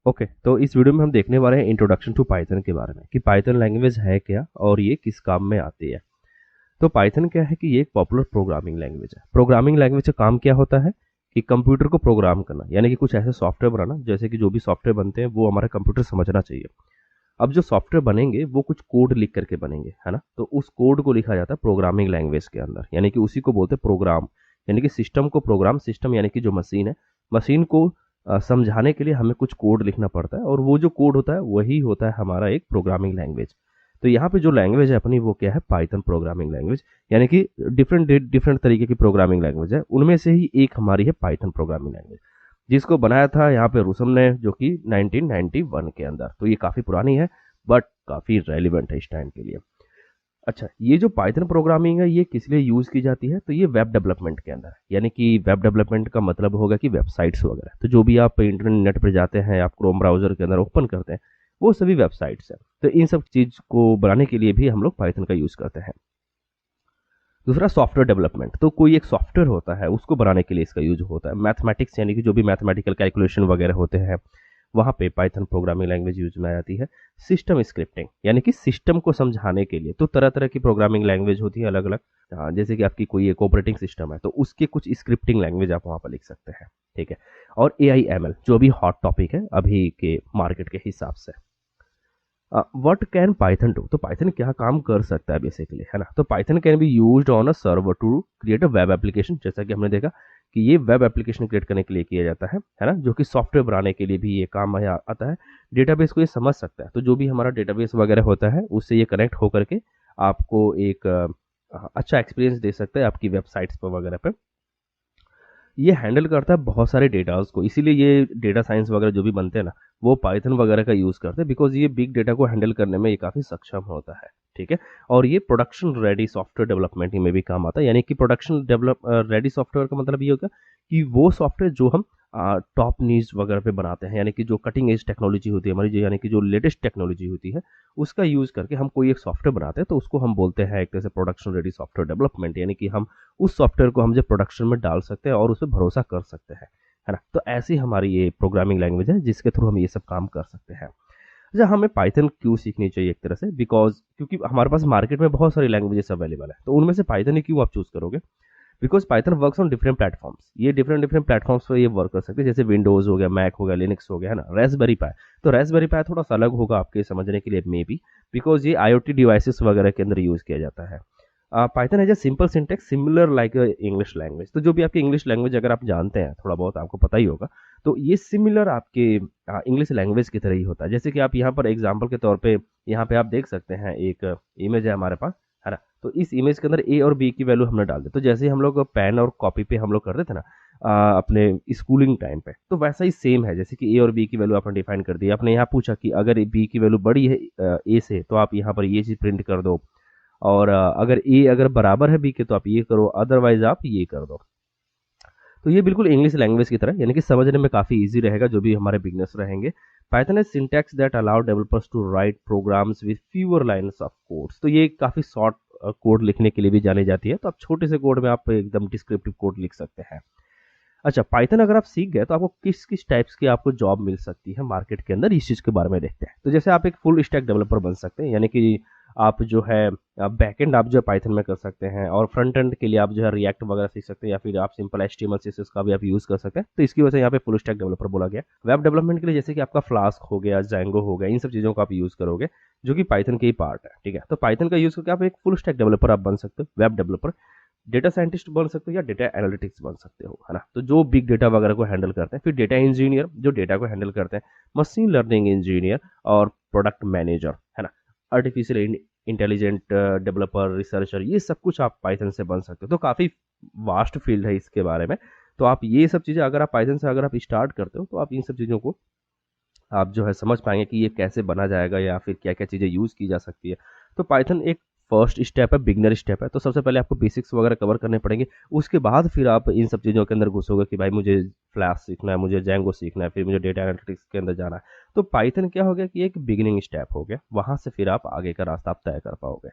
Okay, तो इस video में हम देखने वाले हैं इंट्रोडक्शन टू पाइथन के बारे में कि पाइथन लैंग्वेज है क्या और ये किस काम में आती है। तो पाइथन क्या है कि ये एक पॉपुलर प्रोग्रामिंग लैंग्वेज है। प्रोग्रामिंग लैंग्वेज का काम क्या होता है कि कंप्यूटर को प्रोग्राम करना, यानी कि कुछ ऐसे सॉफ्टवेयर बनाना जैसे कि जो भी सॉफ्टवेयर बनते हैं वो हमारा कंप्यूटर समझना चाहिए। अब जो सॉफ्टवेयर बनेंगे वो कुछ कोड लिख करके बनेंगे, है ना। तो उस कोड को लिखा जाता है प्रोग्रामिंग लैंग्वेज के अंदर, यानी कि उसी को बोलते हैं प्रोग्राम। यानी कि सिस्टम को प्रोग्राम, सिस्टम यानी कि जो मशीन है, मशीन को समझाने के लिए हमें कुछ कोड लिखना पड़ता है और वो जो कोड होता है वही होता है हमारा एक प्रोग्रामिंग लैंग्वेज। तो यहाँ पे जो लैंग्वेज है अपनी वो क्या है, पाइथन प्रोग्रामिंग लैंग्वेज। यानी कि डिफरेंट डिफरेंट तरीके की प्रोग्रामिंग लैंग्वेज है, उनमें से ही एक हमारी है पाइथन प्रोग्रामिंग लैंग्वेज, जिसको बनाया था यहाँ पे रुसम ने, जो कि 1991 के अंदर। तो ये काफ़ी पुरानी है बट काफ़ी रेलिवेंट है इस टाइम के लिए। अच्छा, ये जो पाइथन प्रोग्रामिंग है ये किस लिए यूज़ की जाती है, तो ये वेब डेवलपमेंट के अंदर है। यानी कि वेब डेवलपमेंट का मतलब होगा कि वेबसाइट्स वगैरह, तो जो भी आप इंटरनेट पर जाते हैं, आप क्रोम ब्राउजर के अंदर ओपन करते हैं, वो सभी वेबसाइट्स हैं। तो इन सब चीज़ को बनाने के लिए भी हम लोग पाइथन का यूज़ करते हैं। दूसरा सॉफ्टवेयर डेवलपमेंट, तो कोई एक सॉफ्टवेयर होता है उसको बनाने के लिए इसका यूज होता है। मैथमेटिक्स यानी कि जो भी मैथमेटिकल कैलकुलेशन वगैरह होते हैं वहाँ पे पाइथन प्रोग्रामिंग लैंग्वेज यूज में आती है। सिस्टम स्क्रिप्टिंग यानी कि सिस्टम को समझाने के लिए तो तरह तरह की प्रोग्रामिंग लैंग्वेज होती है अलग अलग। हाँ, जैसे कि आपकी कोई एक ऑपरेटिंग सिस्टम है तो उसके कुछ स्क्रिप्टिंग लैंग्वेज आप वहाँ पर लिख सकते हैं, ठीक है। और AI/ML जो भी हॉट टॉपिक है अभी के मार्केट के हिसाब से। व्हाट कैन पाइथन डू, तो पाइथन क्या काम कर सकता है बेसिकली, है ना। तो Python can be used on a server to create a web application, जैसा कि हमने देखा कि ये वेब एप्लीकेशन क्रिएट करने के लिए किया जाता है ना। जो कि सॉफ्टवेयर बनाने के लिए भी ये काम आता है। डेटाबेस को ये समझ सकता है, तो जो भी हमारा डेटाबेस वगैरह होता है उससे ये कनेक्ट होकर के आपको एक अच्छा एक्सपीरियंस दे सकता है आपकी वेबसाइट्स पर वगैरह पे। ये हैंडल करता है बहुत सारे डेटास को, इसीलिए ये डेटा साइंस वगैरह जो भी बनते हैं ना वो पाइथन वगैरह का यूज़ करते हैं, बिकॉज ये बिग डेटा को हैंडल करने में ये काफ़ी सक्षम होता है, ठीक है। और ये प्रोडक्शन रेडी सॉफ्टवेयर डेवलपमेंट में भी काम आता है। यानी कि प्रोडक्शन डेवलप रेडी सॉफ्टवेयर का मतलब ये होगा कि वो सॉफ्टवेयर जो हम टॉप नीड्स वगैरह पे बनाते हैं, यानी कि जो कटिंग एज टेक्नोलॉजी होती है हमारी, जो यानी कि जो लेटेस्ट टेक्नोलॉजी होती है उसका यूज़ करके हम कोई एक सॉफ्टवेयर बनाते हैं, तो उसको हम बोलते हैं एक तरह से प्रोडक्शन रेडी सॉफ्टवेयर डेवलपमेंट। यानी कि हम उस सॉफ्टवेयर को हम जब प्रोडक्शन में डाल सकते हैं और उस पर भरोसा कर सकते हैं, है ना। तो ऐसी हमारी ये प्रोग्रामिंग लैंग्वेज है जिसके थ्रू हम ये सब काम कर सकते हैं। अच्छा, हमें पाइथन क्यों सीखनी चाहिए एक तरह से, बिकॉज क्योंकि हमारे पास मार्केट में बहुत सारी लैंग्वेजेस अवेलेबल है, तो उनमें से पाइथन ही क्यों आप चूज करोगे, because Python works on different platforms. ये डिफरेंट डिफरेंट प्लेटफॉर्म्स पर ये वर्क कर सकते हैं, जैसे विंडोज हो गया, मैक हो गया, लिनक्स हो गया, है ना, रेस्पबेरी पाई। तो रेस्पबेरी पाई थोड़ा सा अलग होगा आपके समझने के लिए मे बी, बिकॉज ये IoT डिवाइसेस वगैरह के अंदर यूज किया जाता है। पाइथन है simple syntax similar like English language. तो जो भी आपकी इंग्लिश लैंग्वेज अगर आप जानते हैं, थोड़ा बहुत आपको पता ही होगा, तो ये सिमिलर आपके इंग्लिश लैंग्वेज की तरह ही होता है। जैसे कि आप यहाँ पर एग्जांपल के तौर पे यहाँ पे आप देख सकते हैं एक इमेज है हमारे पास, है ना। तो इस इमेज के अंदर A और B की वैल्यू हमने डाल दी। तो जैसे हम लोग पेन और कॉपी पे हम लोग करते थे ना अपने स्कूलिंग टाइम पे, तो वैसा ही सेम है। जैसे कि A और B की वैल्यू आपने डिफाइन कर दी, आपने यहाँ पूछा कि अगर B की वैल्यू बड़ी है A से तो आप यहाँ पर ये चीज़ प्रिंट कर दो, और अगर A अगर बराबर है B के तो आप ये करो, अदरवाइज आप ये कर दो। तो ये बिल्कुल इंग्लिश लैंग्वेज की तरह, यानी कि समझने में काफ़ी इजी रहेगा जो भी हमारे बिगनर्स रहेंगे। पाइथन है syntax that allow developers to write programs with fewer lines of codes. तो ये काफ़ी शॉर्ट कोड लिखने के लिए भी जानी जाती है, तो आप छोटे से कोड में आप एकदम डिस्क्रिप्टिव कोड लिख सकते हैं। अच्छा, पाइथन अगर आप सीख गए तो आपको किस किस टाइप्स की आपको जॉब मिल सकती है मार्केट के अंदर, इस चीज़ के बारे में देखते हैं। तो जैसे आप एक फुल स्टैक डेवलपर बन सकते हैं, यानी कि आप जो है बैकएंड आप जो है पाइथन में कर सकते हैं, और फ्रंट एंड के लिए आप जो है रिएक्ट वगैरह सीख सकते हैं, या फिर आप सिंपल HTML CSS का भी आप यूज़ कर सकते हैं। तो इसकी वजह से यहाँ पे फुल स्टैक डेवलपर बोला गया। वेब डेवलपमेंट के लिए जैसे कि आपका फ्लास्क हो गया, जैंगो हो गया, इन सब चीज़ों को आप यूज़ करोगे जो कि पाइथन के ही पार्ट है, ठीक है। तो पाइथन का यूज़ करके आप एक फुल स्टैक डेवलपर आप बन सकते हो, वेब डेवलपर, डेटा साइंटिस्ट बन सकते हो, या डेटा एनालिटिक्स बन सकते हो, है ना। तो जो बिग डेटा वगैरह को हैंडल करते हैं, फिर डेटा इंजीनियर जो डेटा को हैंडल करते हैं, मशीन लर्निंग इंजीनियर, और प्रोडक्ट मैनेजर, है ना, आर्टिफिशियल इंटेलिजेंट डेवलपर, रिसर्चर, ये सब कुछ आप पाइथन से बन सकते हो। तो काफ़ी वास्ट फील्ड है इसके बारे में। तो आप ये सब चीज़ें अगर आप पाइथन से अगर आप स्टार्ट करते हो तो आप इन सब चीज़ों को आप जो है समझ पाएंगे कि ये कैसे बना जाएगा, या फिर क्या क्या चीज़ें यूज़ की जा सकती है। तो पाइथन एक फर्स्ट स्टेप है, बिगनर स्टेप है। तो सबसे पहले आपको बेसिक्स वगैरह कवर करने पड़ेंगे, उसके बाद फिर आप इन सब चीज़ों के अंदर घुसोगे कि भाई मुझे फ्लैश सीखना है, मुझे जैंगो सीखना है, फिर मुझे डेटा एनालिटिक्स के अंदर जाना है। तो पाइथन क्या हो गया कि एक बिगिनिंग स्टेप हो गया, वहाँ से फिर आप आगे का रास्ता आप तय कर पाओगे।